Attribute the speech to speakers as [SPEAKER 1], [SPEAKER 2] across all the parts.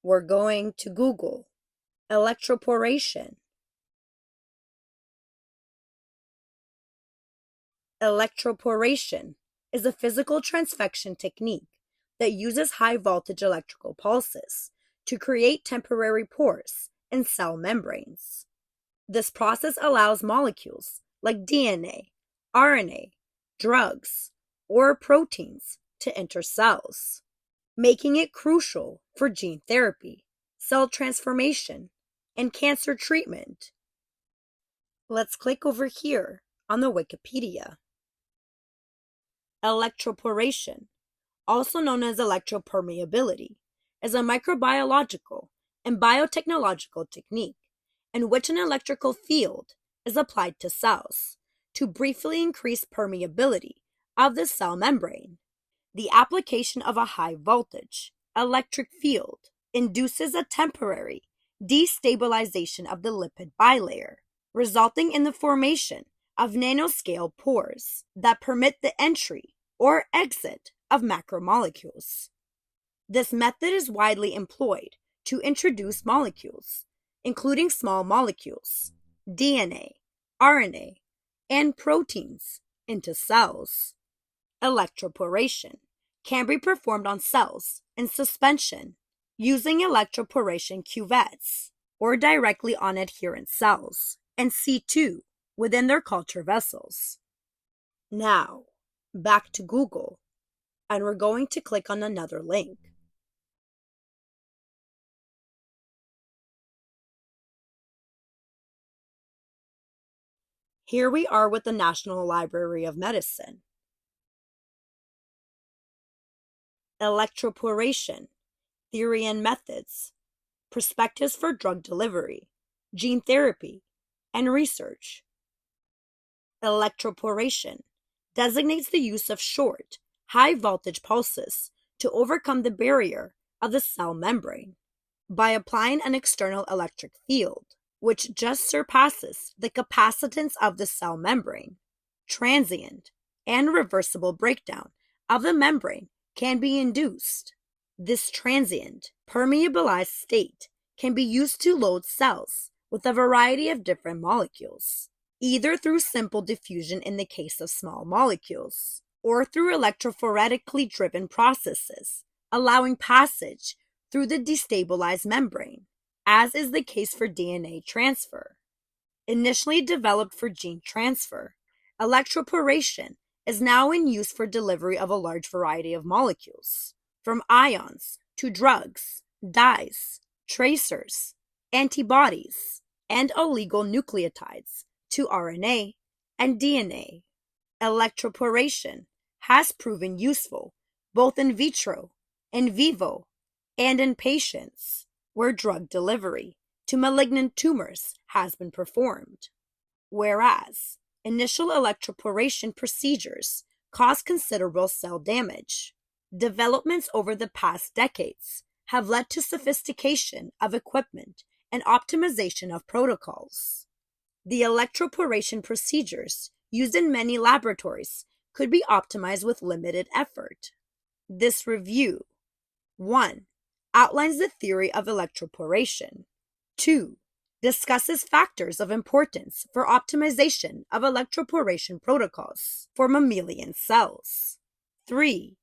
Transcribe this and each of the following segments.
[SPEAKER 1] We're going to Google electroporation. Electroporation is a physical transfection technique that uses high voltage electrical pulses to create temporary pores in cell membranes. This process allows molecules like DNA, RNA, drugs, or proteins to enter cells, making it crucial for gene therapy, cell transformation, and cancer treatment. Let's click over here on the Wikipedia. Electroporation, also known as electropermeability, is a microbiological and biotechnological technique in which an electrical field is applied to cells to briefly increase permeability of the cell membrane. The application of a high voltage electric field induces a temporary destabilization of the lipid bilayer, resulting in the formation of nanoscale pores that permit the entry or exit of macromolecules. This method is widely employed to introduce molecules, including small molecules, DNA, RNA, and proteins, into cells. Electroporation can be performed on cells in suspension using electroporation cuvettes or directly on adherent cells in situ within their culture vessels. Now, back to Google, and we're going to click on another link. Here we are with the National Library of Medicine. Electroporation, Theory and Methods, Perspectives for Drug Delivery, Gene Therapy, and Research. Electroporation designates the use of short, high-voltage pulses to overcome the barrier of the cell membrane by applying an external electric field, which just surpasses the capacitance of the cell membrane. Transient and reversible breakdown of the membrane can be induced. This transient, permeabilized state can be used to load cells with a variety of different molecules, either through simple diffusion in the case of small molecules, or through electrophoretically driven processes, allowing passage through the destabilized membrane, as is the case for DNA transfer. Initially developed for gene transfer, electroporation is now in use for delivery of a large variety of molecules, from ions to drugs, dyes, tracers, antibodies, and oligonucleotides to RNA and DNA. Electroporation has proven useful both in vitro, in vivo, and in patients where drug delivery to malignant tumors has been performed, whereas initial electroporation procedures cause considerable cell damage. Developments over the past decades have led to sophistication of equipment and optimization of protocols. The electroporation procedures used in many laboratories could be optimized with limited effort. This review: 1. Outlines the theory of electroporation. 2. Discusses factors of importance for optimization of electroporation protocols for mammalian cells. 3.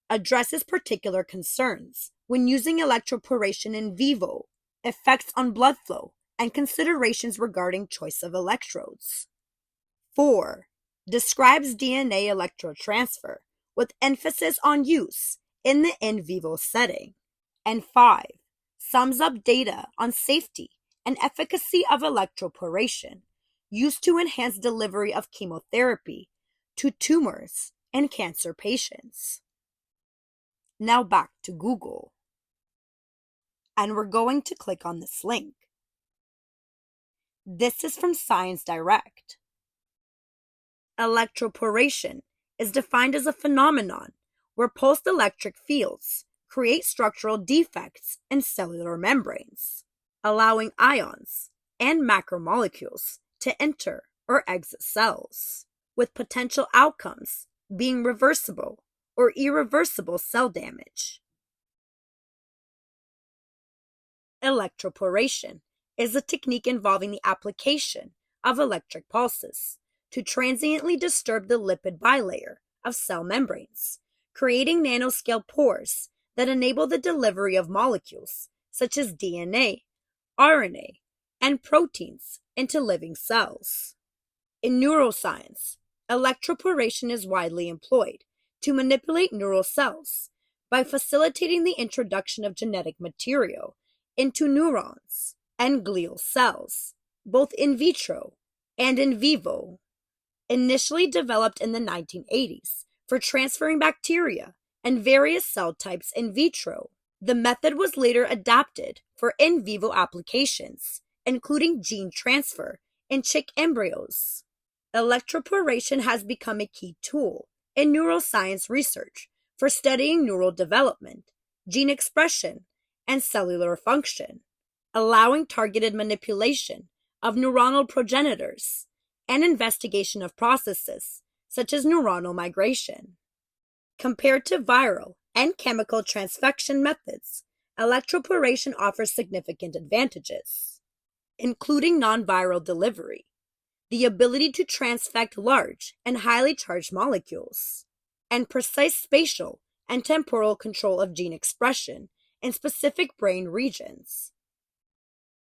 [SPEAKER 1] Addresses particular concerns when using electroporation in vivo, effects on blood flow, and considerations regarding choice of electrodes. 4. Describes DNA electrotransfer with emphasis on use in the in vivo setting. And 5. Sums up data on safety and efficacy of electroporation used to enhance delivery of chemotherapy to tumors and cancer patients. Now back to Google. And we're going to click on this link. This is from Science Direct. Electroporation is defined as a phenomenon where pulsed electric fields create structural defects in cellular membranes, allowing ions and macromolecules to enter or exit cells, with potential outcomes being reversible or irreversible cell damage. Electroporation is a technique involving the application of electric pulses to transiently disturb the lipid bilayer of cell membranes, creating nanoscale pores that enable the delivery of molecules such as DNA, RNA, and proteins into living cells. In neuroscience, electroporation is widely employed to manipulate neural cells by facilitating the introduction of genetic material into neurons and glial cells, both in vitro and in vivo. Initially developed in the 1980s for transferring bacteria and various cell types in vitro, the method was later adapted for in vivo applications, including gene transfer in chick embryos. Electroporation has become a key tool in neuroscience research for studying neural development, gene expression, and cellular function, allowing targeted manipulation of neuronal progenitors and investigation of processes such as neuronal migration. Compared to viral and chemical transfection methods, electroporation offers significant advantages, including non-viral delivery, the ability to transfect large and highly charged molecules, and precise spatial and temporal control of gene expression in specific brain regions.